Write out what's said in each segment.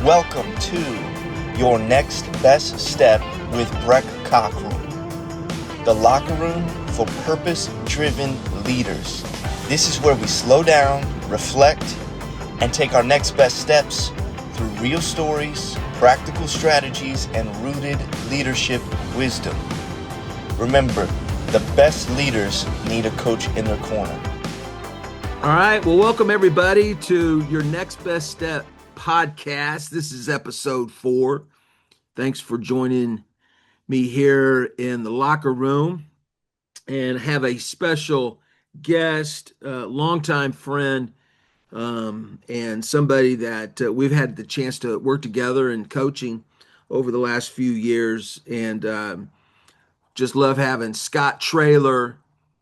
Welcome to Your Next Best Step with Brek the locker room for purpose-driven leaders. This is where we slow down, reflect, and take our next best steps through real stories, practical strategies, and rooted leadership wisdom. Remember, the best leaders need a coach in their corner. All right. Well, welcome everybody to Your Next Best Step podcast. This is episode 4. Thanks for joining me here in the locker room, and have a special guest, longtime friend, and somebody that we've had the chance to work together in coaching over the last few years, and just love having Scott Traylor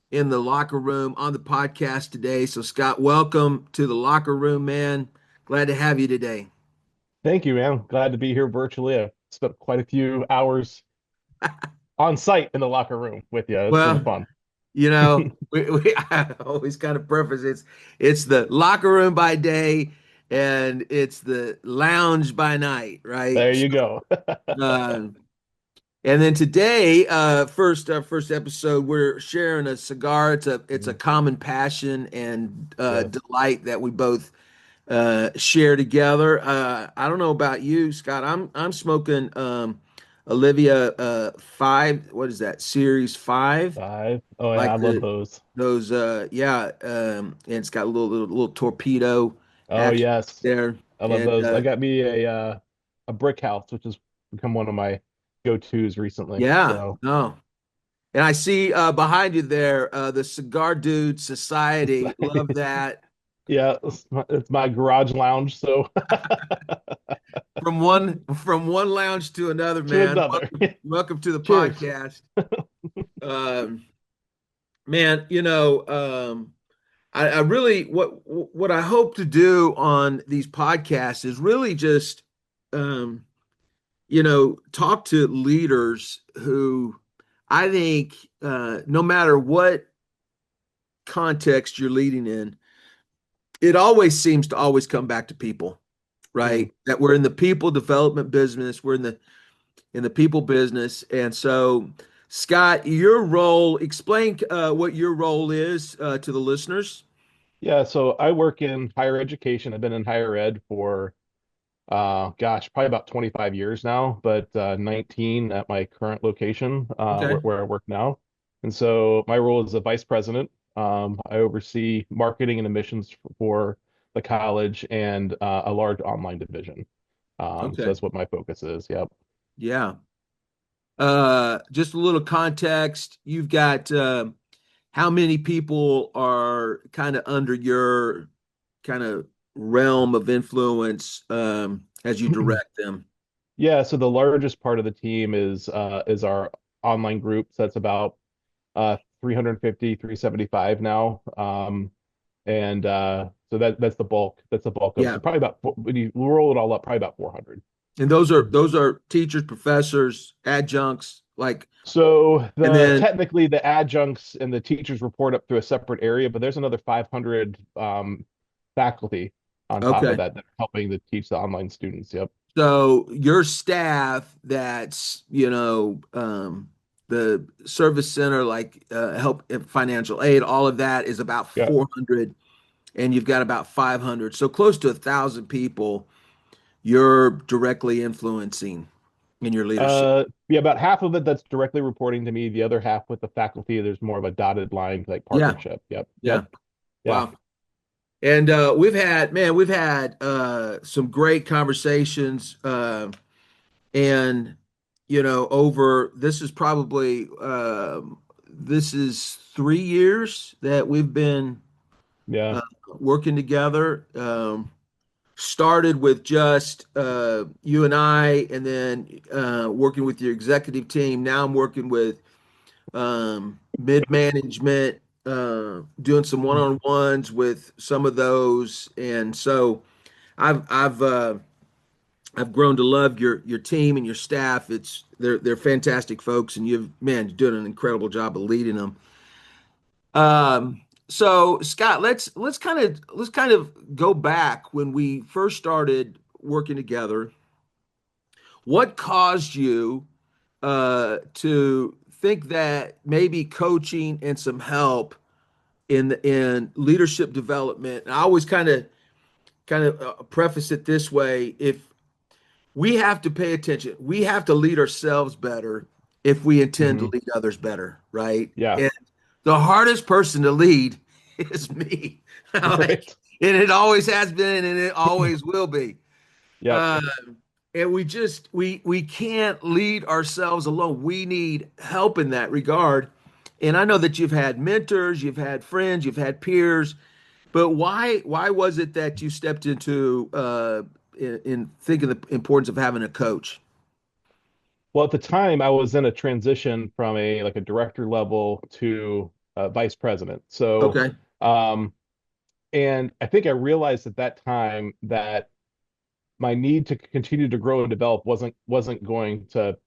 in the locker room on the podcast today. So Scott, welcome to the locker room, man. Glad to have you today. Thank you, man. Glad to be here virtually. I spent quite a few hours on site in the locker room with you. It's been fun. You know, I always kind of preface it's the locker room by day and it's the lounge by night, right? There you go. And then today, first episode, we're sharing a cigar. It's a common passion and delight that we both share together. I don't know about you, Scott. I'm smoking Olivia 5. What is that? Series 5. 5. Oh yeah, I love those. Those and it's got a little torpedo. Oh yes, there. I love those. I got me a brick house, which has become one of my go-tos recently. Yeah. So. No. And I see behind you there the Cigar Dude Society. Love that. Yeah, it's my garage lounge. So from one lounge to another, man. Welcome to the podcast. Man, you know, I really what I hope to do on these podcasts is really just you know, talk to leaders who I think no matter what context you're leading in, it always seems to always come back to people, right? Mm-hmm. That we're in the people development business, we're in the people business. And so, Scott, your role, explain what your role is to the listeners. Yeah, so I work in higher education. I've been in higher ed for probably about 25 years now, but 19 at my current location where I work now. And so my role is a vice president. I oversee marketing and admissions for the college and a large online division. So that's what my focus is. Yep. Yeah. Just a little context. You've got how many people are kind of under your kind of realm of influence as you direct them? Yeah, so the largest part of the team is our online group. So that's about 350, 375 now. So that's the bulk. That's the bulk of it. So probably about, when you roll it all up, probably about 400. And those are teachers, professors, adjuncts, like. So technically the adjuncts and the teachers report up to a separate area, but there's another 500 faculty on top of that are helping to teach the online students. Yep. So your staff, that's, you know, the service center, like help, financial aid, all of that is about 400, and you've got about 500. So close to 1,000 people you're directly influencing in your leadership. Yeah, about half of it that's directly reporting to me. The other half with the faculty, there's more of a dotted line, like partnership. Yeah. Yep. Wow. And we've had some great conversations, and you know, this is 3 years that we've been working together. Started with just you and I, and then working with your executive team. Now I'm working with mid-management, doing some one-on-ones with some of those, and so I've grown to love your team and your staff. They're fantastic folks, and you're doing an incredible job of leading them. So Scott, let's kind of go back when we first started working together, what caused you to think that maybe coaching and some help in leadership development? And I always kind of preface it this way: if we have to pay attention, we have to lead ourselves better if we intend to Hmm. lead others better, right? Yeah. And the hardest person to lead is me. Like, Right. and it always has been, and it always will be. Yep. Uh, and we can't lead ourselves alone. We need help in that regard. And I know that you've had mentors, you've had friends, you've had peers, but why was it that you stepped into in thinking the importance of having a coach? Well, at the time, I was in a transition from a like a director level to a vice president. So, Okay. um, and I think I realized at that time that my need to continue to grow and develop wasn't going to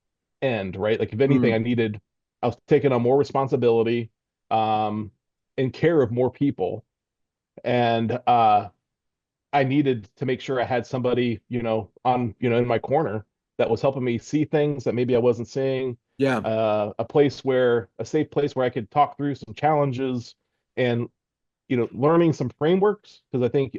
end, right? Like if anything, Mm, I was taking on more responsibility, um, and care of more people, and I needed to make sure I had somebody, in my corner that was helping me see things that maybe I wasn't seeing. yeah. A safe place where I could talk through some challenges and, learning some frameworks. Because I think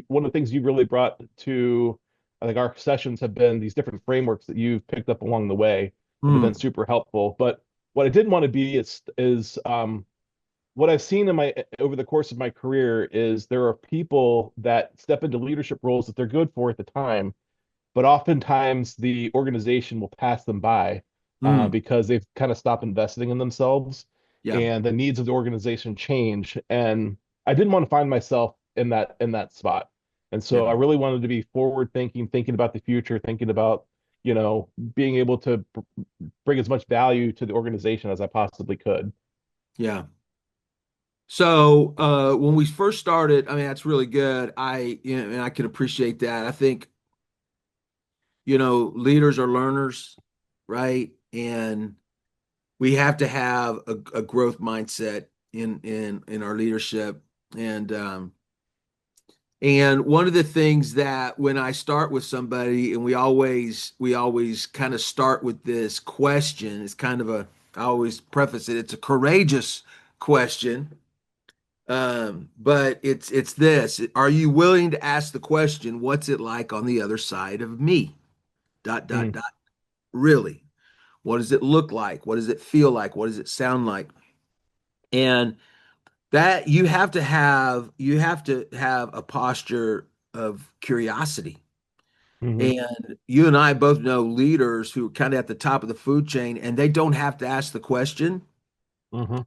one of the things you've really brought to, I think our sessions have been these different frameworks that you've picked up along the way that have been Mm, super helpful. But what I didn't want to be is what I've seen in my over the course of my career is there are people that step into leadership roles that they're good for at the time, but oftentimes the organization will pass them by mm, because they've kind of stopped investing in themselves, yeah. and the needs of the organization change. And I didn't want to find myself in that spot. And Yeah. so I really wanted to be forward thinking, thinking about the future, thinking about, being able to bring as much value to the organization as I possibly could. Yeah. So when we first started, I mean, that's really good. And I can appreciate that. I think, leaders are learners, right? And we have to have a growth mindset in our leadership. And one of the things that when I start with somebody, and we always kind of start with this question, it's kind of I always preface it, it's a courageous question. But it's this: are you willing to ask the question, what's it like on the other side of me? Dot dot Mm, dot. Really? What does it look like? What does it feel like? What does it sound like? And that you have to have a posture of curiosity. hmm. And you and I both know leaders who are kind of at the top of the food chain, and they don't have to ask the question, Hmm.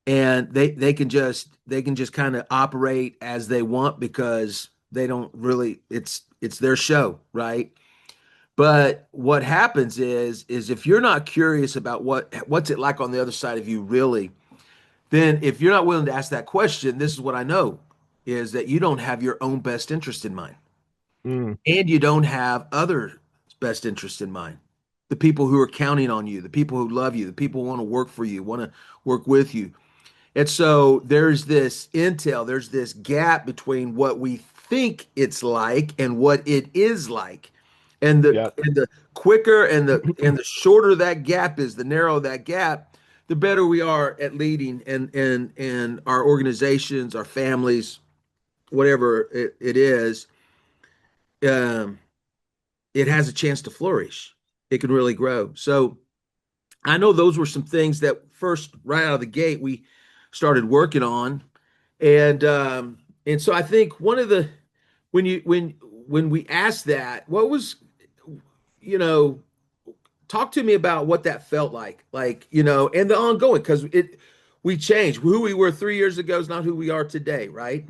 and they can just kind of operate as they want because they don't really, it's their show, right? But what happens is if you're not curious about what's it like on the other side of you really, then if you're not willing to ask that question, this is what I know, is that you don't have your own best interest in mind, Mm, and you don't have other best interest in mind. The people who are counting on you, the people who love you, the people who want to work for you, want to work with you. And so there's this intel, there's this gap between what we think it's like and what it is like. And the yeah. and the quicker and the shorter that gap is, the narrower that gap, the better we are at leading and our organizations, our families, whatever it is, um, it has a chance to flourish. It can really grow. So I know those were some things that first, right out of the gate, we started working on. And so I think one of the when we asked that, what was, you know, talk to me about what that felt like, and the ongoing, because we changed. Who we were 3 years ago is not who we are today, right?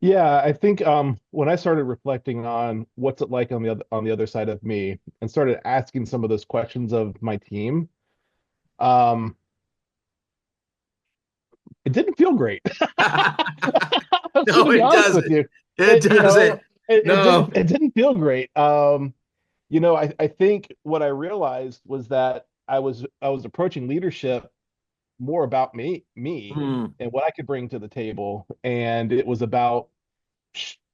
Yeah, I think when I started reflecting on what's it like on the other side of me and started asking some of those questions of my team, um, it didn't feel great. I'm just No, gonna be it honest with doesn't. you. It It, you doesn't. know, it No. didn't feel great. I think what I realized was that I was approaching leadership more about me Mm, and what I could bring to the table, and it was about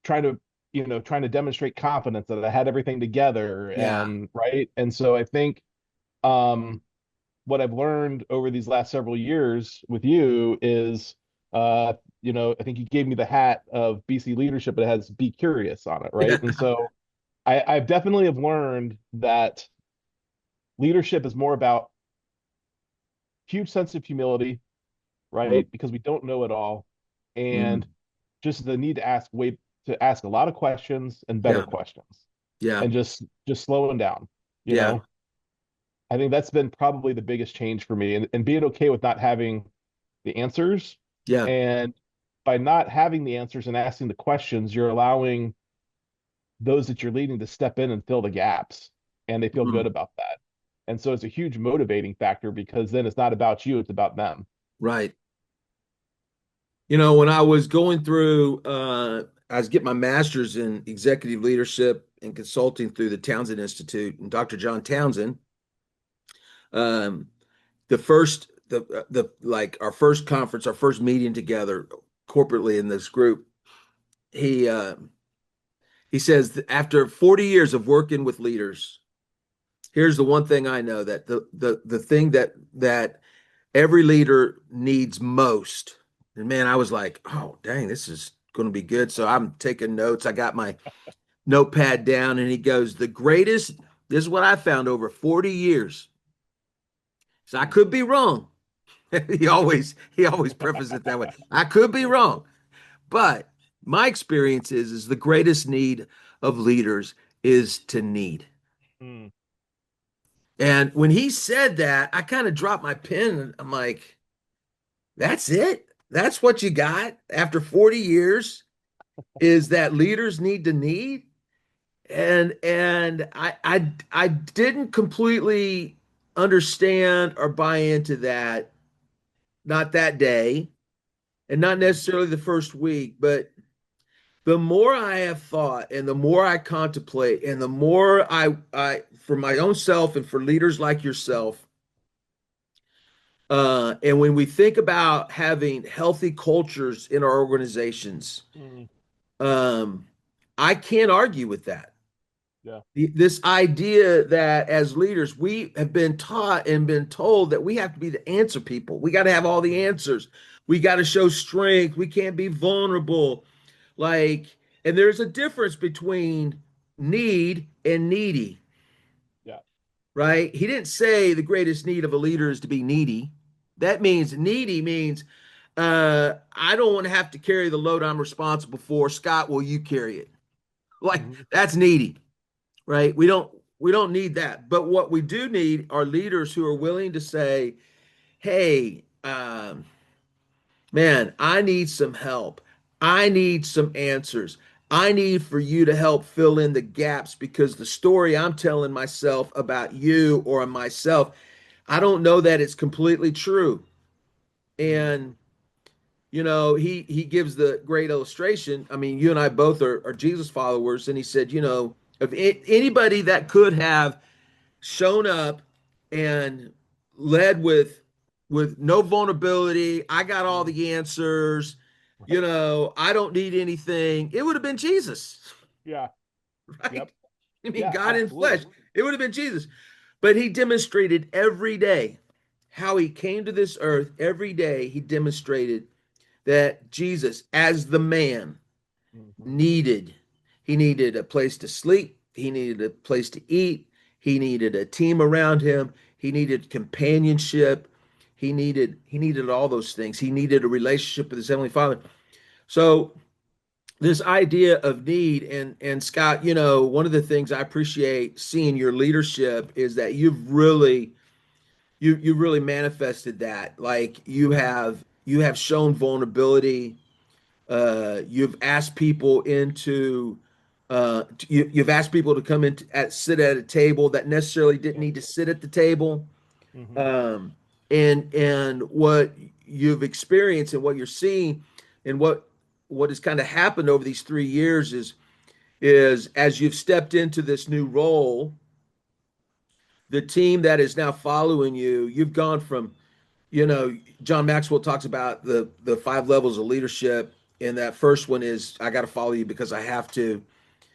trying to trying to demonstrate confidence that I had everything together, Yeah. and right. And so I think um, what I've learned over these last several years with you is, I think you gave me the hat of BC leadership, but it has be curious on it, Yeah. right? And so I've definitely have learned that leadership is more about huge sense of humility, Mm, right? Because we don't know it all, mm, and just the need to ask a lot of questions and better yeah. questions, Yeah. and just slowing down, you Yeah. know. I think that's been probably the biggest change for me, and being okay with not having the answers. Yeah. And by not having the answers and asking the questions, you're allowing those that you're leading to step in and fill the gaps, and they feel good Mm, about that. And so it's a huge motivating factor because then it's not about you, it's about them. right. When I was going through, I was getting my master's in executive leadership and consulting through the Townsend Institute, and Dr. John Townsend, um, the like our first conference, our first meeting together corporately in this group, he uh, he says that after 40 years of working with leaders, here's the one thing I know, that the thing that every leader needs most. And man, I was like, oh dang, this is going to be good. So I'm taking notes. I got my notepad down, and he goes, the greatest, this is what I found over 40 years. So I could be wrong. He always prefaces it that way. I could be wrong. But my experience is the greatest need of leaders is to need. Mm, And when he said that, I kind of dropped my pen, and I'm like, that's it? That's what you got after 40 years, is that leaders need to need? And I didn't completely understand or buy into that, not that day, and not mm, necessarily the first week, but the more I have thought and the more I contemplate and the more I for my own self and for leaders like yourself, and when we think about having healthy cultures in our organizations, mm, um, I can't argue with that. yeah. This idea that as leaders, we have been taught and been told that we have to be the answer people. We got to have all the answers. We got to show strength. We can't be vulnerable. Like, and there's a difference between need and needy, Yeah. right? He didn't say the greatest need of a leader is to be needy. That means needy means I don't want to have to carry the load I'm responsible for. Scott, will you carry it? Like, Hmm. that's needy, right? We don't need that. But what we do need are leaders who are willing to say, "Hey, man, I need some help. I need some answers. I need for you to help fill in the gaps because the story I'm telling myself about you or myself, I don't know that it's completely true." Hmm. And he gives the great illustration. I mean, you and I both are Jesus followers, and he said, if anybody that could have shown up and led with no vulnerability, I got all Hmm. the answers, Right. I don't need anything, it would have been Jesus. Yeah. Right? Yep. I mean, Yeah, God in flesh, absolutely. it would have been Jesus. But he demonstrated every day how he came to this earth. Every day he demonstrated that Jesus, as the man, Hmm. needed. He needed a place to sleep. He needed a place to eat. He needed a team around him. He needed companionship. He needed all those things. He needed a relationship with his heavenly Father. So this idea of need, and Scott, one of the things I appreciate seeing your leadership is that you really manifested that. Like you have shown vulnerability. You've asked people you've asked people to come in sit at a table that necessarily didn't Yep. need to sit at the table. Hmm. And what you've experienced and what you're seeing and what has kind of happened over these 3 years is as you've stepped into this new role, the team that is now following you, you've gone from, John Maxwell talks about the five levels of leadership, and that first one is I got to follow you because I have to.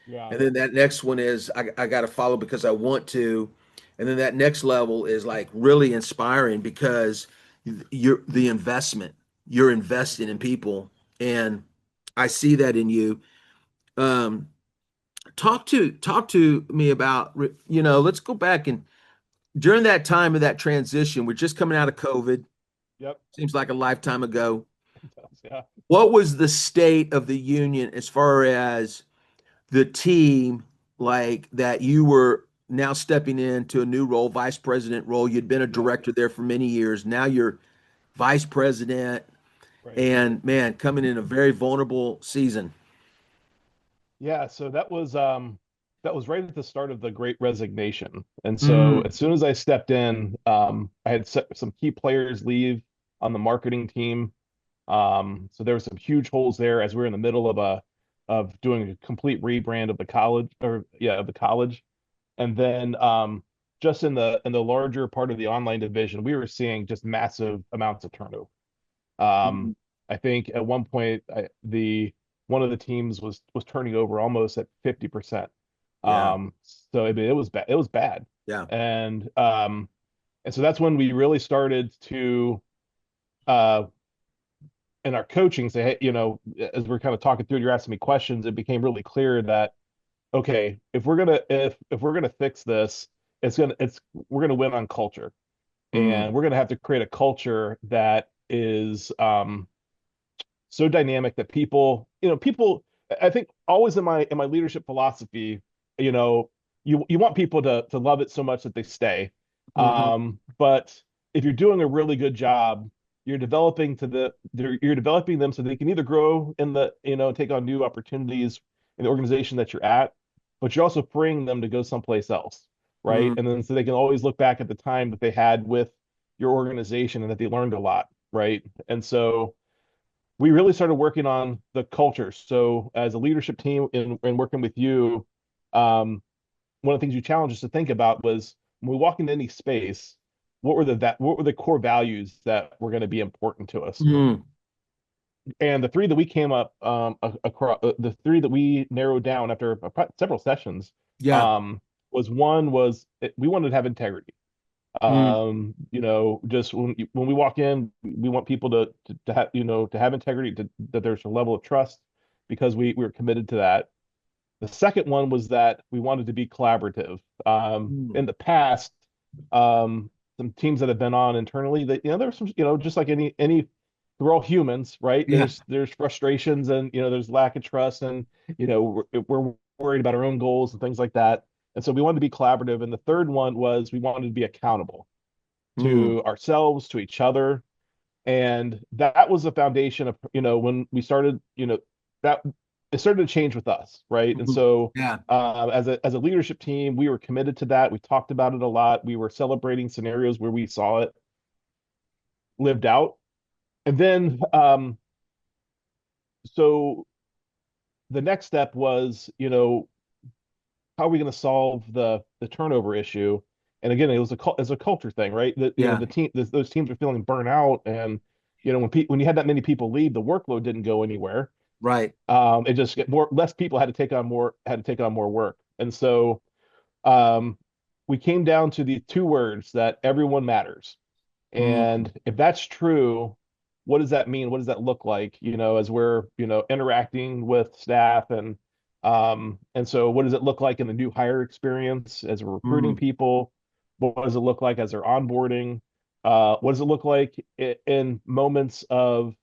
Yeah. And then that next one is I got to follow because I want to. And then that next level is like really inspiring because you're the investment. You're investing in people. And I see that in you. Um, talk to me about, let's go back and during that time of that transition, we're just coming out of COVID. Yep. Seems like a lifetime ago. Yeah. What was the state of the union as far as the team, like that you were now stepping into a new role, vice president role? You'd been a Yep. director there for many years. Now you're vice president, Right. and man, coming in a very vulnerable season. Yeah, so that was right at the start of the Great Resignation. And so Mm, as soon as I stepped in, I had some key players leave on the marketing team. So there were some huge holes there as we were in the middle of doing a complete rebrand of the college or yeah, of the college. And then just in the larger part of the online division, we were seeing just massive amounts of turnover. Um, mm, I think at one point the one of the teams was turning over almost at 50%. yeah, So I mean, it was bad. It was bad. yeah. And and so that's when we really started to uh in our coaching say, hey, as we're kind of talking through, you're asking me questions, it became really clear that okay, if we're gonna fix this, it's we're gonna win on culture. Mm, And we're gonna have to create a culture that is so dynamic that people, I think always in my leadership philosophy, you know, you want people to love it so much that they stay. mhm, But if you're doing a really good job, you're developing them so they can either grow in the, take on new opportunities in the organization that you're at, but you're also freeing them to go someplace else, right? mm, And then so they can always look back at the time that they had with your organization and that they learned a lot, right? And so we really started working on the culture. So as a leadership team in working with you, one of the things you challenged us to think about was when we walk into any space, what were the core values that were going to be important to us? mm. And the three that we came up across, the three that we narrowed down after several sessions, Yeah. um, we wanted to have integrity. Mm, Just when we walk in, we want people to have, to have integrity, that there's a level of trust because we were committed to that. The second one was that we wanted to be collaborative. mm. In the past, some teams that have been on internally, that there's some, just like we're all humans, right? Yeah. There's frustrations and there's lack of trust and we're worried about our own goals and things like that. And so we wanted to be collaborative. And the third one was we wanted to be accountable Mm, to ourselves, to each other. And that was the foundation of, when we started, that it started to change with us, right? And mhm. so Yeah. as a leadership team, we were committed to that. We talked about it a lot. We were celebrating scenarios where we saw it lived out. And then so the next step was, how are we going to solve the turnover issue? And again, it's a culture thing, right? That Yeah. those teams are feeling burnout, and when you had that many people leave, the workload didn't go anywhere. Right. It just get more less people had to take on more work, and so um, we came down to the two words that everyone matters. Mm, And if that's true, what does that mean? What does that look like, as we're, interacting with staff and so what does it look like in the new hire experience as we're recruiting mm, people? What does it look like as they're onboarding? What does it look like in moments of,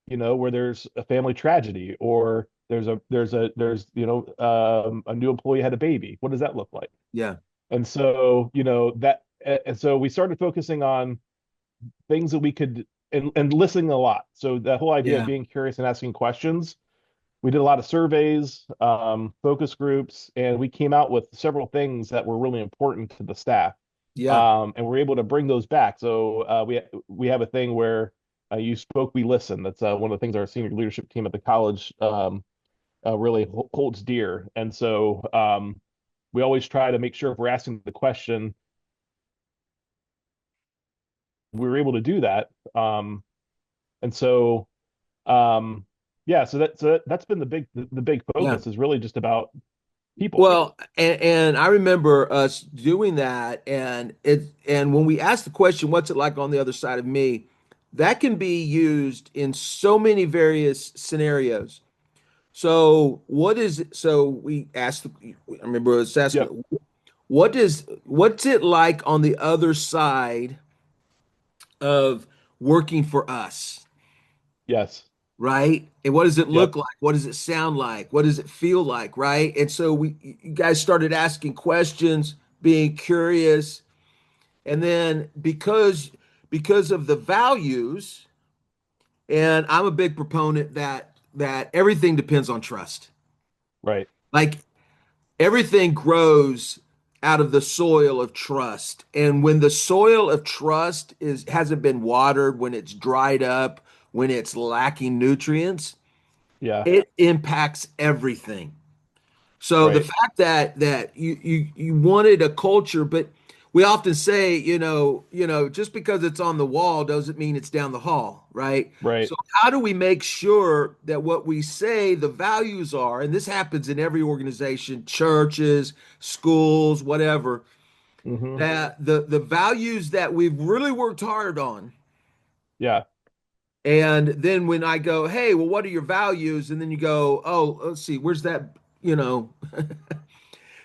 where there's a family tragedy or there's a new employee had a baby. What does that look like? yeah. And so, and so we started focusing on things that we could and listening a lot. So that whole idea of Yeah. being curious and asking questions, we did a lot of surveys, focus groups, and we came out with several things that were really important to the staff. Yeah. And we're able to bring those back. So we have a thing where you spoke, we listen. That's one of the things our senior leadership team at the college really holds dear. And so we always try to make sure if we're asking the question, we were able to do that. And so um, yeah, so that's been the big Yeah. focus is really just about people. Well, and I remember us doing that, and when we asked the question, "What's it like on the other side of me?" That can be used in so many various scenarios. So, what is it? So we asked. I remember us Yep. asking, what's it like on the other side of working for us, Yes. right? And what does it Yep. look like? What does it sound like? What does it feel like, right? And so you guys started asking questions, being curious, and then because of the values, and I'm a big proponent that everything depends on trust. Right. Like everything grows out of the soil of trust. And when the soil of trust is hasn't been watered, when it's dried up, when it's lacking nutrients, Yeah. it impacts everything. So the Right. fact that you wanted a culture, but we often say, just because it's on the wall doesn't mean it's down the hall, right? Right. So how do we make sure that what we say the values are, and this happens in every organization, churches, schools, whatever, Hmm. that the values that we've really worked hard on, Yeah. and then when I go, hey, well, what are your values? And then you go, oh, let's see, where's that, you know, then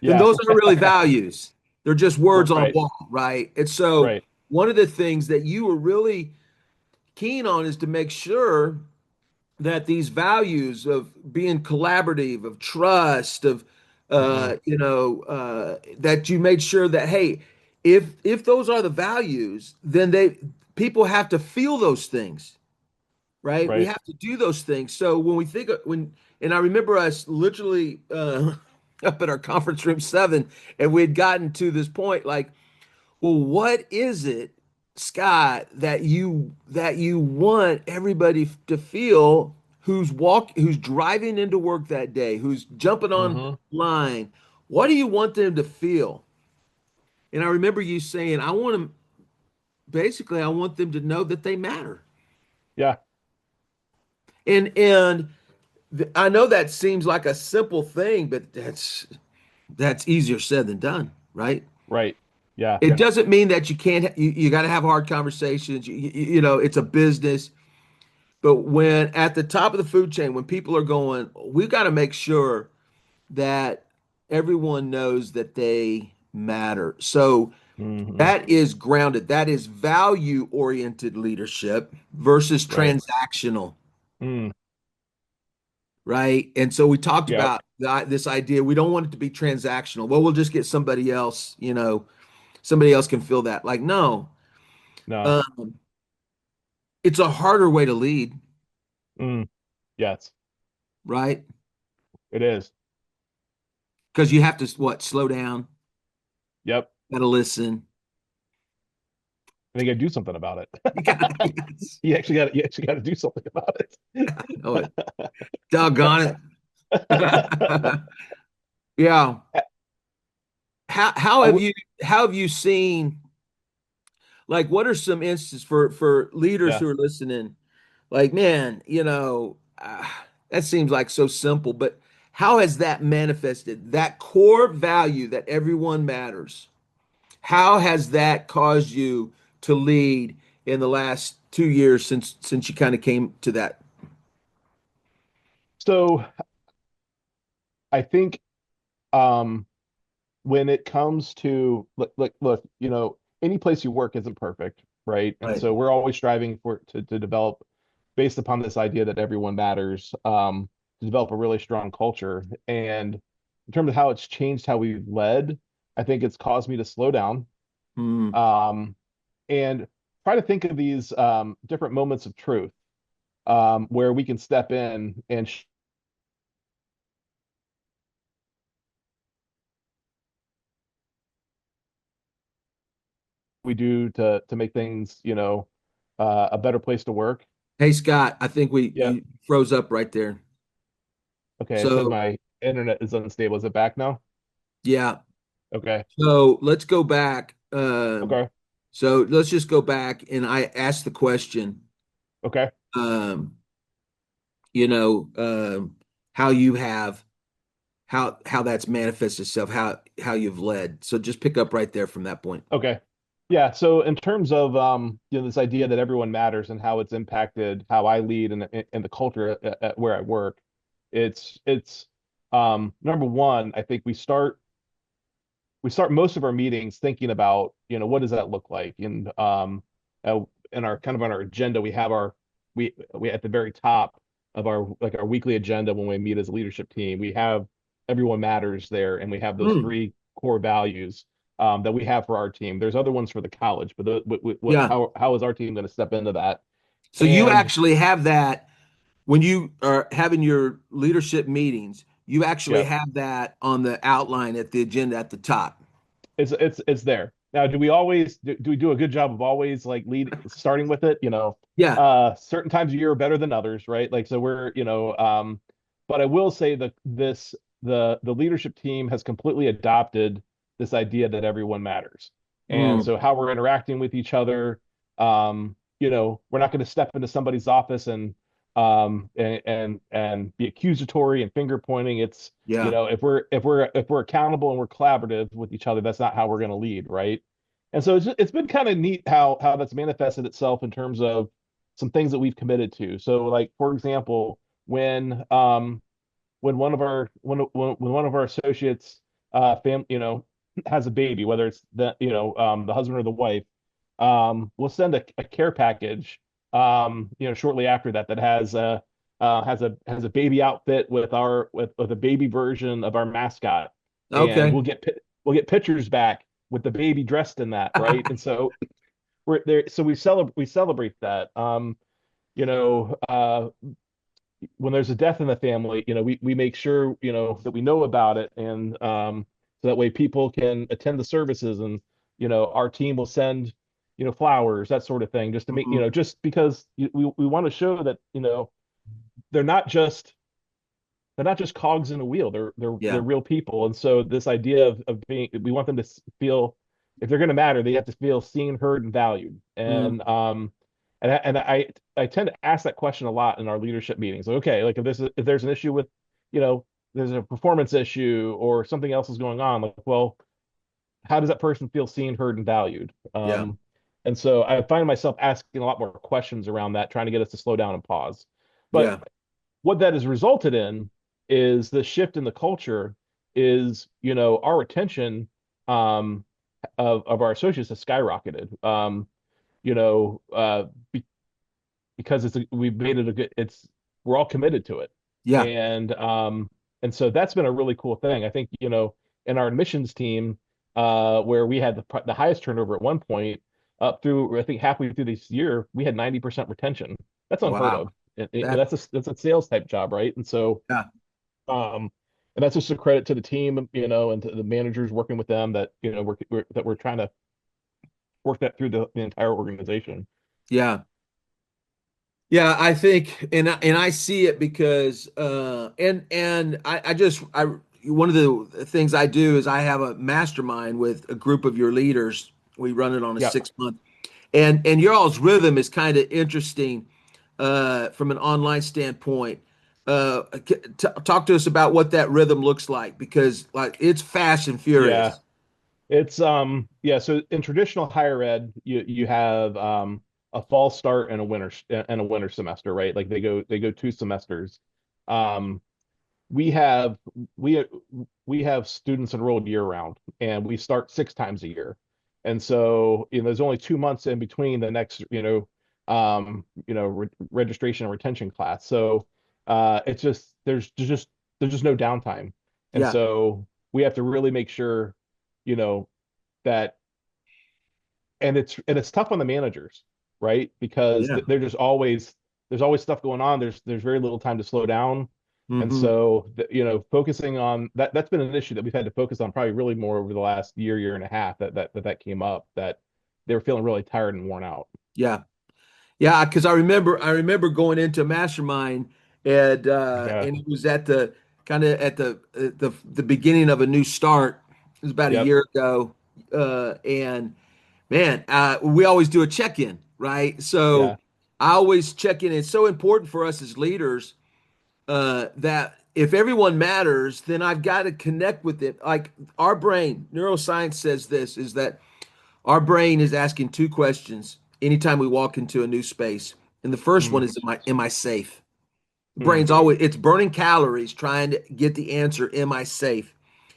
Yeah. those aren't really values. They're just words on a Right. wall, right? And so Right. one of the things that you were really keen on is to make sure that these values of being collaborative, of trust, of Hmm. that you made sure that hey, if those are the values, then they people have to feel those things, right? We Right. have to do those things. So when we think of, when, and I remember us literally up at our conference room 7, and we had gotten to this point, like, well, what is it, Scott, that you want everybody to feel who's driving into work that day, who's jumping Hmm. online? What do you want them to feel? And I remember you saying, I want them basically, I want them to know that they matter. Yeah. And I know that seems like a simple thing, but that's easier said than done, right? Right. Yeah. It doesn't mean that you can't, you got to have hard conversations. It's a business. But when at the top of the food chain, when people are going, we've got to make sure that everyone knows that they matter. So Hmm. that is grounded, that is value oriented leadership versus Right. transactional. Mm. Right. And so we talked Yep. about this idea. We don't want it to be transactional. Well, we'll just get somebody else, somebody else can fill that. Like, no, No. um, it's a harder way to lead, Mm. Yes, right? it is. Because you have to, what, slow down, Yep. gotta listen. I think I do something about You gotta, it. yes, You actually got to do something about know it. it. Doggone it. Yeah. How I have would, you seen, like, what are some instances for leaders yeah. who are listening? Like, man, that seems like so simple, but how has that manifested? That core value that everyone matters. How has that caused you to lead in the last 2 years since you kind of came to that? So I think um when it comes to look, any place you work isn't perfect, right? And Right. so we're always striving to develop based upon this idea that everyone matters, to develop a really strong culture. And in terms of how it's changed how we've led, I think it's caused me to slow down, Hmm. um, and try to think of these different moments of truth, where we can step in and we do to make things, a better place to work. Hey, Scott, I think Yeah. you froze up right there. Okay. It says So, my internet is unstable. Is it back now? yeah. Okay. So let's go back. Okay. So let's just go back, and I asked the question, Okay. um, you know, um, how you have how that's manifested itself, how you've led. So just pick up right there from that point. Okay. Yeah. So in terms of this idea that everyone matters and how it's impacted how I lead and the culture at where I work, it's number one, I think we start most of our meetings thinking about, what does that look like? And in our kind of on our agenda, we at the very top of our weekly agenda when we meet as a leadership team, we have everyone matters there, and we have those Mm, three core values that we have for our team. There's other ones for the college, but yeah. how is our team going to step into that? So you And actually have that when you are having your leadership meetings, you actually yeah, have that on the outline at the agenda at the top. it's there. Now, do we do a good job of always like starting with it? Yeah. Certain times of year are better than others, right? Like so but I will say that the leadership team has completely adopted this idea that everyone matters. And Mm, so how we're interacting with each other, we're not going to step into somebody's office and be accusatory and finger pointing. It's yeah. if we're accountable and we're collaborative with each other, that's not how we're going to lead, right? And so it's been kind of neat how that's manifested itself in terms of some things that we've committed to. So like for example, when one of our associates has a baby, whether it's the husband or the wife, we'll send a care package shortly after that has a baby outfit with a baby version of our mascot, and Okay. we'll get pictures back with the baby dressed in that, right? And so we're there, so we celebrate that. You know, when there's a death in the family, we make sure, that we know about it, and so that way people can attend the services, and our team will send, flowers, that sort of thing, just to make, Mhm. just because we want to show that, they're not just they're not just cogs in a wheel. They're Yeah. real people. And so this idea of being, we want them to feel, if they're going to matter, they have to feel seen, heard, and valued. Mm, And I tend to ask that question a lot in our leadership meetings. Like, okay, like if there's an issue with, you know, there's a performance issue or something else is going on, like, well, how does that person feel seen, heard, and valued? yeah. And so I find myself asking a lot more questions around that, trying to get us to slow down and pause. But Yeah. what that has resulted in is the shift in the culture is, our retention um, of our associates has skyrocketed. You know, be, because we've made it a good, we're all committed to it. Yeah. And so that's been a really cool thing. I think, in our admissions team, where we had the highest turnover at one point, up through, I think halfway through this year, we had 90% retention. That's unheard Wow. of. And That, that's a sales type job, right? And so, yeah. um, and that's just a credit to the team, and to the managers working with them, that, we're trying to work that through the entire organization. Yeah. Yeah, I think, and I see it because, and I just I one of the things I do is I have a mastermind with a group of your leaders. We run it on a Yeah. 6 month, and your all's rhythm is kind of interesting from an online standpoint. Talk to us about what that rhythm looks like, because like it's fast and Yeah. furious. So in traditional higher ed, you have a fall start and a winter semester, right? Like they go 2 semesters. Um, we have we we have students enrolled year round, and we start 6 times a year. And so, there's only 2 months in between the next, registration and retention class. So it's just there's just no downtime. And Yeah, so we have to really make sure, you know, that and it's tough on the managers, right? Because yeah. there's always stuff going on. There's very little time to slow down. And Hmm. so, focusing on that's been an issue that we've had to focus on probably really more over the last year and a half, that came up, that they were feeling really tired and worn out. Yeah. Yeah, because I remember going into mastermind, Yeah. and it was at the kind of at the beginning of a new start. It was about a Yep. year ago, and man, we always do a check-in, right? So Yeah. I always check in. It's so important for us as leaders that if everyone matters, then I've got to connect with it. Like our brain, neuroscience says this is that our brain is asking two questions anytime we walk into a new space. And the first one Mm, is, am I safe? mm, Brain's always, it's burning calories trying to get the answer, am I safe?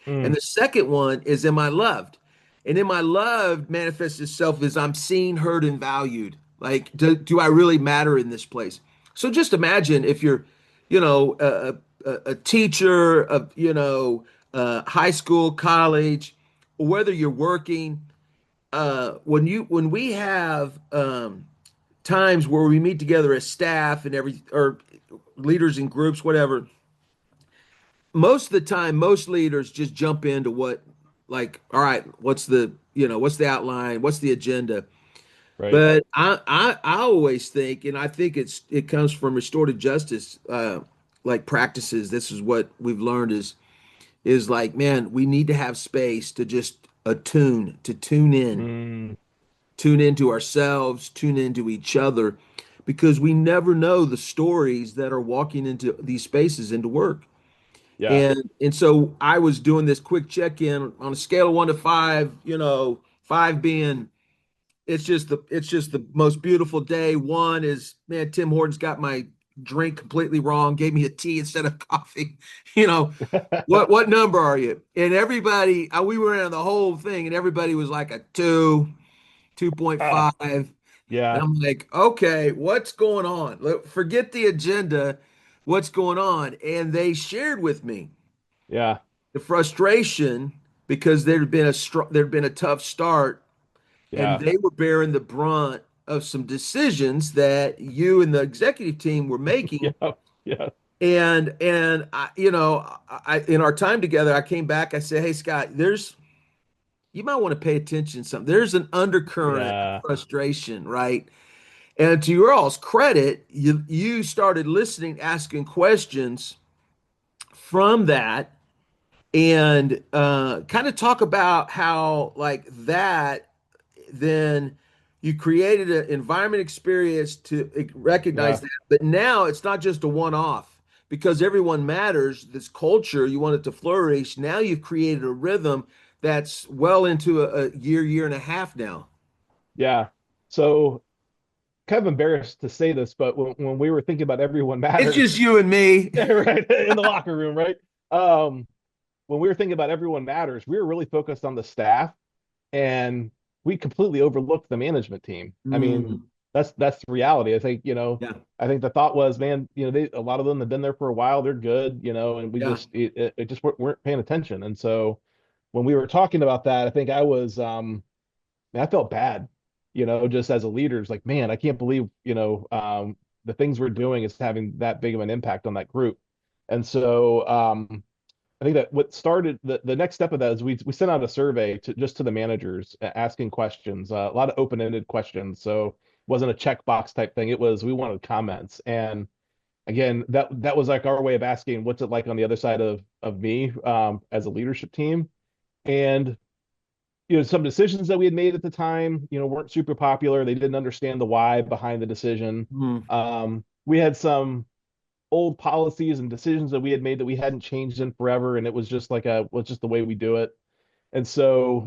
And mm. the second one is, am I loved? And am I loved manifests itself as I'm seen, heard, and valued. Like, do I really matter in this place? So just imagine if you're, a teacher of, high school, college, or whether you're working, when we have times where we meet together as staff and or leaders in groups, whatever, most of the time, most leaders just jump into like, all right, what's the outline, what's the agenda? Right. But I always think, and I think it comes from restorative justice, like practices. This is what we've learned is like, man, we need to have space to just Mm, tune into ourselves, tune into each other, because we never know the stories that are walking into these spaces into work. yeah. And so I was doing this quick check-in on a scale of 1 to 5, five being it's just the most beautiful day. One is, man, Tim Hortons got my drink completely wrong, gave me a tea instead of coffee. You know, what number are you? And everybody, we were in the whole thing, and everybody was like a 2, Ah, 2.5. And yeah. I'm like, okay, what's going on? Forget the agenda. What's going on? And they shared with me Yeah. the frustration because there'd been a tough start, and Yeah. they were bearing the brunt of some decisions that you and the executive team were making. Yeah. Yeah. And in our time together, I came back. I said, "Hey, Scott, you might want to pay attention to something. There's an undercurrent of Yeah. frustration, right?" And to your all's credit, you started listening, asking questions from that, and kind of talk about how like that then you created an environment experience to recognize Yeah. that. But now it's not just a one-off because everyone matters. This culture, you want it to flourish. Now you've created a rhythm that's well into a year and a half now. Yeah. So kind of embarrassed to say this, but when we were thinking about everyone It's just matters, you and me. right, in the locker room, right? Um, when we were thinking about everyone matters, we were really focused on the staff, and we completely overlooked the management team. I mean, Mm, that's the reality. I think, yeah, I think the thought was, man, a lot of them have been there for a while, they're good, and we yeah, just it just weren't paying attention. And so when we were talking about that, I think I was man, I felt bad, just as a leader. It's like, man, I can't believe, the things we're doing is having that big of an impact on that group. And so I think that what started the next step of that is we sent out a survey to the managers, asking questions, a lot of open-ended questions. So it wasn't a checkbox type thing. It was, we wanted comments. And again, that was like our way of asking, what's it like on the other side of me, as a leadership team. And some decisions that we had made at the time, weren't super popular. They didn't understand the why behind the decision. mm, We had some old policies and decisions that we had made that we hadn't changed in forever, and it was just was just the way we do it. And so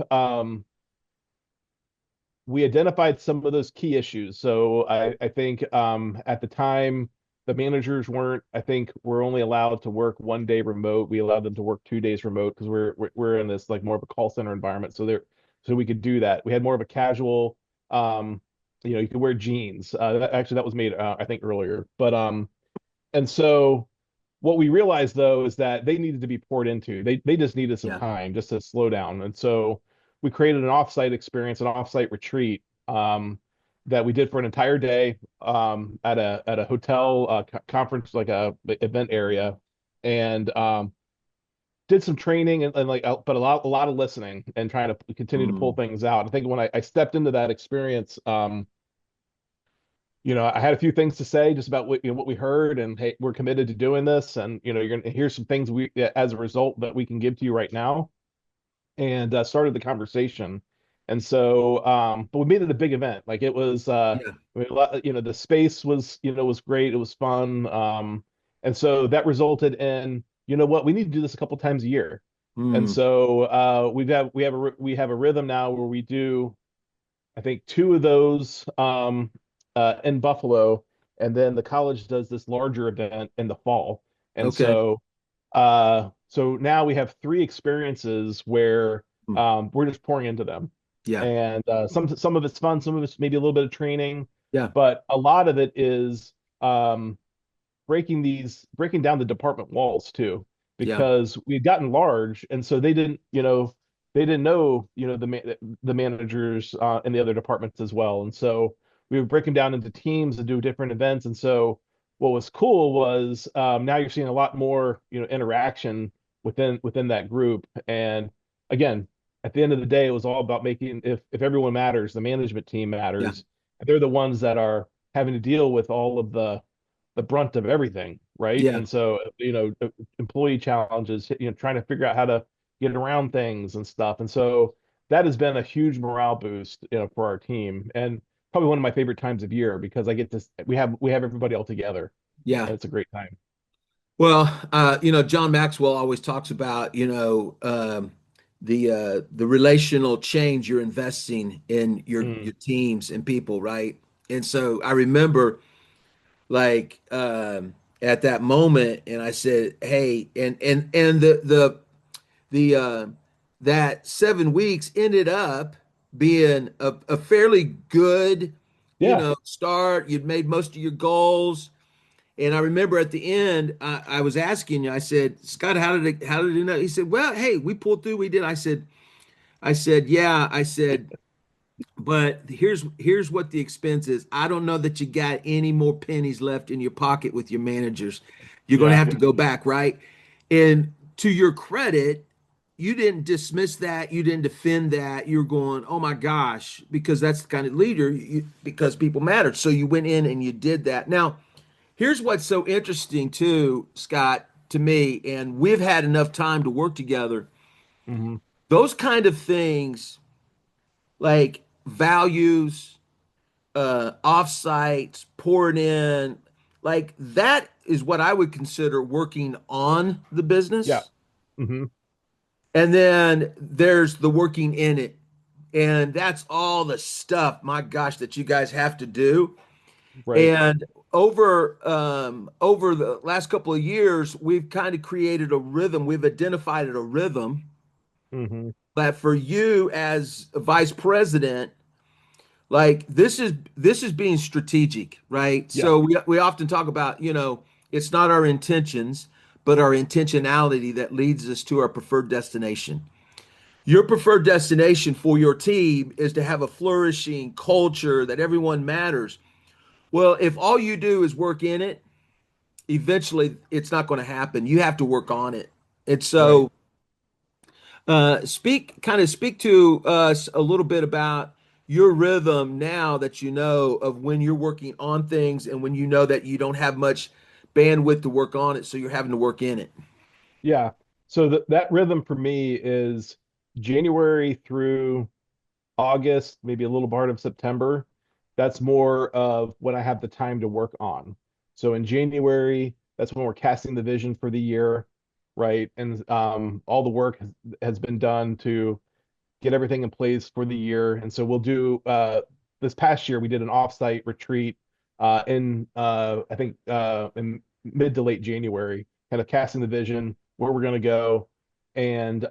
we identified some of those key issues. So I think at the time the managers I think we're only allowed to work 1 day remote. We allowed them to work 2 days remote because we're in this like more of a call center environment. So we could do that. We had more of a casual, you could wear jeans. Actually, that was made I think earlier, but and so what we realized though is that they needed to be poured into. They just needed some yeah. time just to slow down. And so we created an offsite experience, an offsite retreat, that we did for an entire day, at a hotel, conference, like a event area, and did some training, and like, but a lot of listening and trying to continue to pull Mm, things out. I think when I stepped into that experience, I had a few things to say just about what we heard, and hey, we're committed to doing this, and you're gonna hear some things as a result that we can give to you right now, and started the conversation. And so, but we made it a big event. Like it was, yeah. I mean, the space was, was great. It was fun, and so that resulted in you know what, we need to do this a couple times a year. And Mm, so we have a rhythm now where we do, I think, two of those in Buffalo, and then the college does this larger event in the fall. And okay. so now we have three experiences where Mm, we're just pouring into them. yeah. And some of it's fun, some of it's maybe a little bit of training, Yeah. but a lot of it is breaking down the department walls too, Yeah. because we had gotten large, and so they didn't know the managers in the other departments as well, and so we would break them down into teams and do different events. And so what was cool was, now you're seeing a lot more interaction within that group. And again, at the end of the day, it was all about making, if everyone matters, the management team Yeah. matters. They're the ones that are having to deal with all of the brunt of everything, right? Yeah. And so, employee challenges, trying to figure out how to get around things and stuff. And so that has been a huge morale boost, for our team, and probably one of my favorite times of year, because I get to we have everybody all together, Yeah. and it's a great time. Well, John Maxwell always talks about, the relational change you're investing in your Mm, teams and people, right? And so I remember like at that moment, and I said, "Hey," and the that 7 weeks ended up being a fairly good, yeah, start. You'd made most of your goals. And I remember at the end, I was asking you, I said, Scott, how did it know? He said, well, hey, we pulled through, we did. I said, yeah, I said, but here's what the expense is. I don't know that you got any more pennies left in your pocket with your managers. You're going to yeah, have to go back, right? And to your credit, you didn't dismiss that. You didn't defend that. You're going, oh my gosh, because that's the kind of leader, because people mattered. So you went in and you did that. Now, here's what's so interesting too, Scott, to me, and we've had enough time to work together. hmm Those kind of things, like values, offsites, pouring in, like that is what I would consider working on the yeah, business. hmm And then there's the working in it. And that's all the stuff, my gosh, that you guys have to do. right, And over the last couple of years, we've kind of created a rhythm. We've identified a rhythm hmm that for you as a vice president, like this is being strategic, right? yeah, So we often talk about, it's not our intentions, but our intentionality that leads us to our preferred destination. Your preferred destination for your team is to have a flourishing culture that everyone matters. Well, if all you do is work in it, eventually it's not going to happen. You have to work on it. And right. so, speak to us a little bit about your rhythm now that you know of when you're working on things and when you know that you don't have much bandwidth to work on it, so you're having to work in it. Yeah. So that rhythm for me is January through August, maybe a little part of September. That's more of when I have the time to work on. So in January, that's when we're casting the vision for the year, right? And all the work has been done to get everything in place for the year. And so we'll do, this past year we did an offsite retreat in I think in mid to late January, kind of casting the vision where we're going to go. And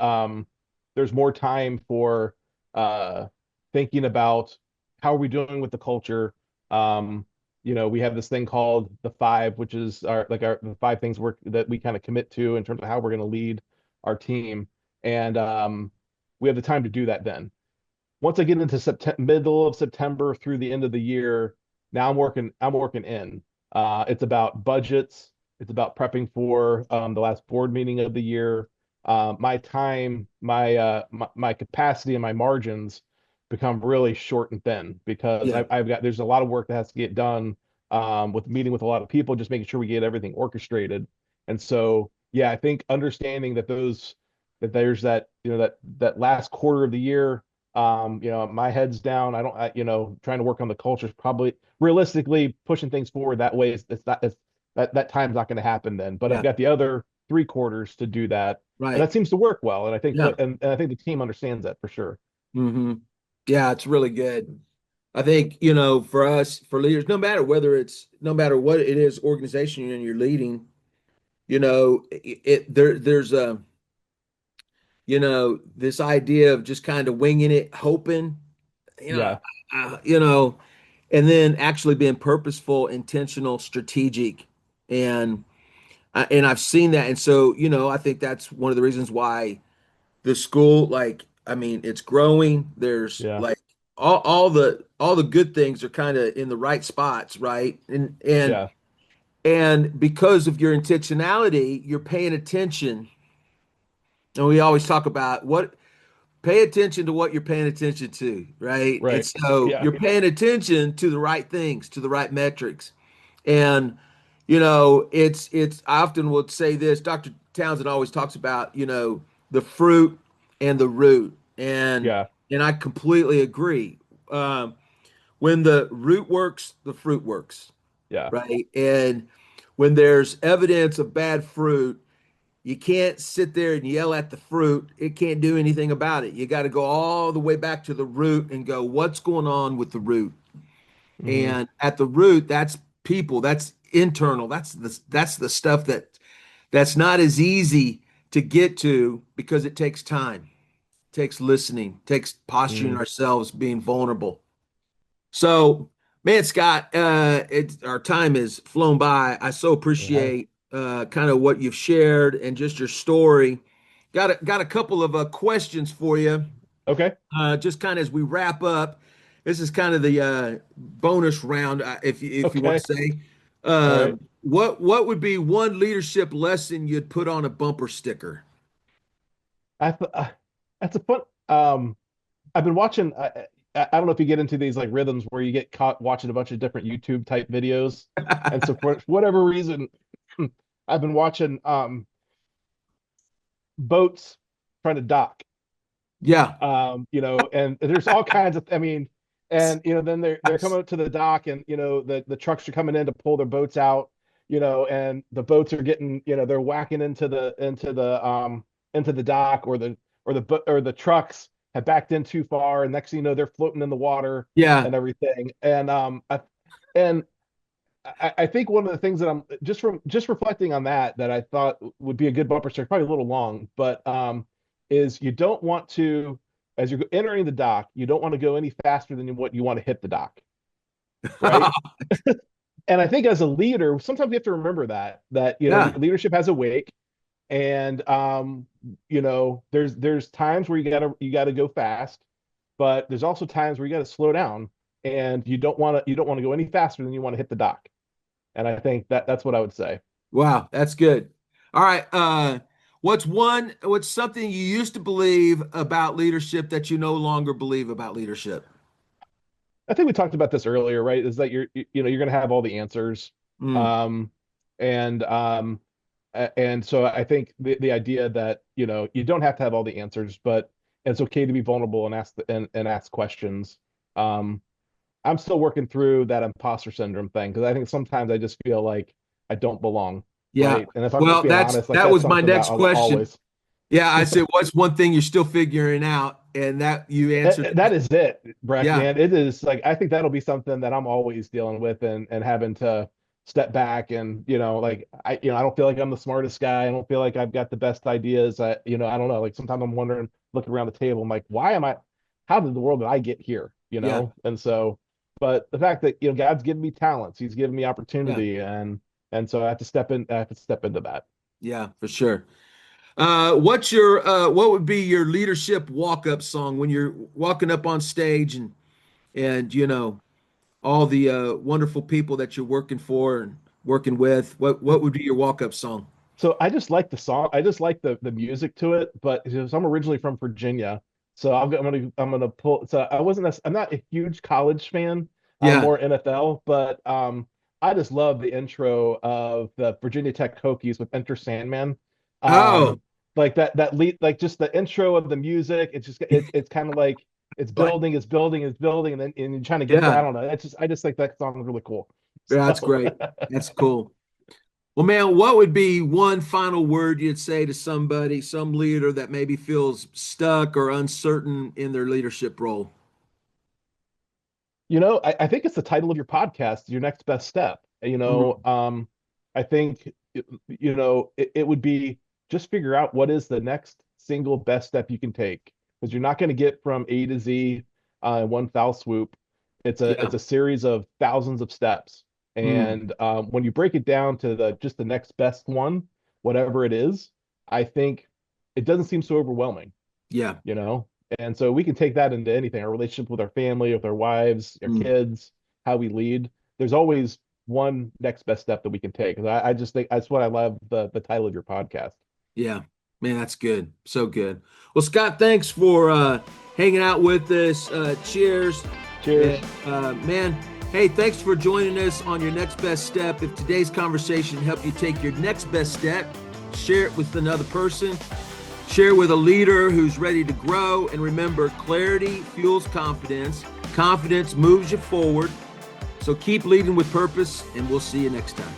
there's more time for uh, thinking about how are we doing with the culture. We have this thing called the five, which is our the five things that we kind of commit to in terms of how we're going to lead our team. And we have the time to do that then. Once I get into September, middle of September through the end of the year, now I'm working in. It's about budgets. It's about prepping for the last board meeting of the year. My time, my capacity and my margins become really short and thin, because Yeah, there's a lot of work that has to get done, with meeting with a lot of people, just making sure we get everything orchestrated. And so, yeah, I think understanding that there's that last quarter of the year, my head's down. I don't, trying to work on the culture is probably realistically pushing things forward that way. It's not, that time's not going to happen then. But I've yeah, got the other 3/4 to do that, and Right. that seems to work well. And I think Yeah. and I think the team understands that for sure. Hmm. Yeah, it's really good. I think, for us, for leaders, no matter what it is, organization you're leading, there's this idea of just kind of winging it, hoping, you know, Yeah, uh, you know, and then actually being purposeful, intentional, strategic. And and I've seen that. And so, I think that's one of the reasons why the school, like, I mean, it's growing. There's yeah, like all the good things are kind of in the right spots, right? yeah, And because of your intentionality, you're paying attention. And we always talk about pay attention to what you're paying attention to, right? And right. so Yeah, you're paying attention to the right things, to the right metrics. And I often would say this, Dr. Townsend always talks about, the fruit and the root. yeah, And I completely agree. Um, when the root works, the fruit works, yeah. right? And when there's evidence of bad fruit, you can't sit there and yell at the fruit. It can't do anything about it. You got to go all the way back to the root and go, what's going on with the root? Hmm. And at the root, that's people, that's internal. That's the stuff that's not as easy to get to because it takes time, takes listening, takes posturing Mm. ourselves, being vulnerable. So, man, Scott, our time has flown by. I so It has. appreciate kind of what you've shared and just your story. Got a couple of questions for you, Okay. just kind of as we wrap up. This is kind of the bonus round, if you want Okay. to say. All right. What would be one leadership lesson you'd put on a bumper sticker? I th That's a fun. I've been watching. I don't know if you get into these like rhythms where you get caught watching a bunch of different YouTube type videos, and so for whatever reason, I've been watching boats trying to dock. Yeah. And there's all kinds of. I mean, and then they're coming up to the dock, and the trucks are coming in to pull their boats out. And the boats are getting, they're whacking into the dock, or the trucks have backed in too far, and next thing you know, they're floating in the water Yeah. and everything. And I think one of the things that I'm just reflecting on that I thought would be a good bumper sticker, probably a little long, but is you don't want to, as you're entering the dock, you don't want to go any faster than what you want to hit the dock, right? And I think as a leader, sometimes you have to remember that Yeah. leadership has a wake, and there's times where you gotta go fast, but there's also times where you gotta slow down, and you don't want to go any faster than you want to hit the dock. And I think that's what I would say. Wow, that's good. All right. What's something you used to believe about leadership that you no longer believe about leadership? I think we talked about this earlier, right? Is that you're going to have all the answers. Mm, Um, and so I think the idea that, you don't have to have all the answers, but it's okay to be vulnerable and ask questions. Um, I'm still working through that imposter syndrome thing because I think sometimes I just feel like I don't belong, yeah. right? And if I'm just Well, being that's honest, like that that's was my something that next I'll question. always. Yeah, I said, what's one thing you're still figuring out? And that you answered That that. is it, Brek, Yeah, man. It is like I think that'll be something that I'm always dealing with, and having to step back, and like I don't feel like I'm the smartest guy. I don't feel like I've got the best ideas. I don't know. Like sometimes I'm wondering, looking around the table, I'm like, why am I? How did the world did I get here? yeah, And so, but the fact that God's given me talents, He's given me yeah, opportunity, and so I have to step in. I have to step into that. yeah, for sure. What would be your leadership walk-up song when you're walking up on stage and all the wonderful people that you're working for and working with? What would be your walk-up song? So I just like the song. I just like the music to it. But so I'm originally from Virginia, so I'm gonna pull. So I'm not a huge college fan. I'm Yeah. more NFL, but I just love the intro of the Virginia Tech Hokies with Enter Sandman. Oh, Um, like that lead, like just the intro of the music. It's kind of like what? it's building, it's building, and you're trying to get there. I Yeah, don't know. I just think that song is really cool. yeah, that's So great. That's cool. Well, man, what would be one final word you'd say to somebody, some leader that maybe feels stuck or uncertain in their leadership role? I think it's the title of your podcast, Your Next Best Step. Mhm. I think, it would be just figure out what is the next single best step you can take, because you're not going to get from A to Z in one foul swoop. Yeah. It's a series of thousands of steps. Mm. And when you break it down to just the next best one, whatever it is, I think it doesn't seem so overwhelming, Yeah. you know? And so we can take that into anything, our relationship with our family, with our wives, our Mm. kids, how we lead. There's always one next best step that we can take. And I just think that's what I love the title of your podcast. Yeah. Man, that's good. So good. Well, Scott, thanks for hanging out with us. Cheers. Cheers. And, man, hey, thanks for joining us on Your Next Best Step. If today's conversation helped you take your next best step, share it with another person. Share with a leader who's ready to grow. And remember, clarity fuels confidence. Confidence moves you forward. So keep leading with purpose, and we'll see you next time.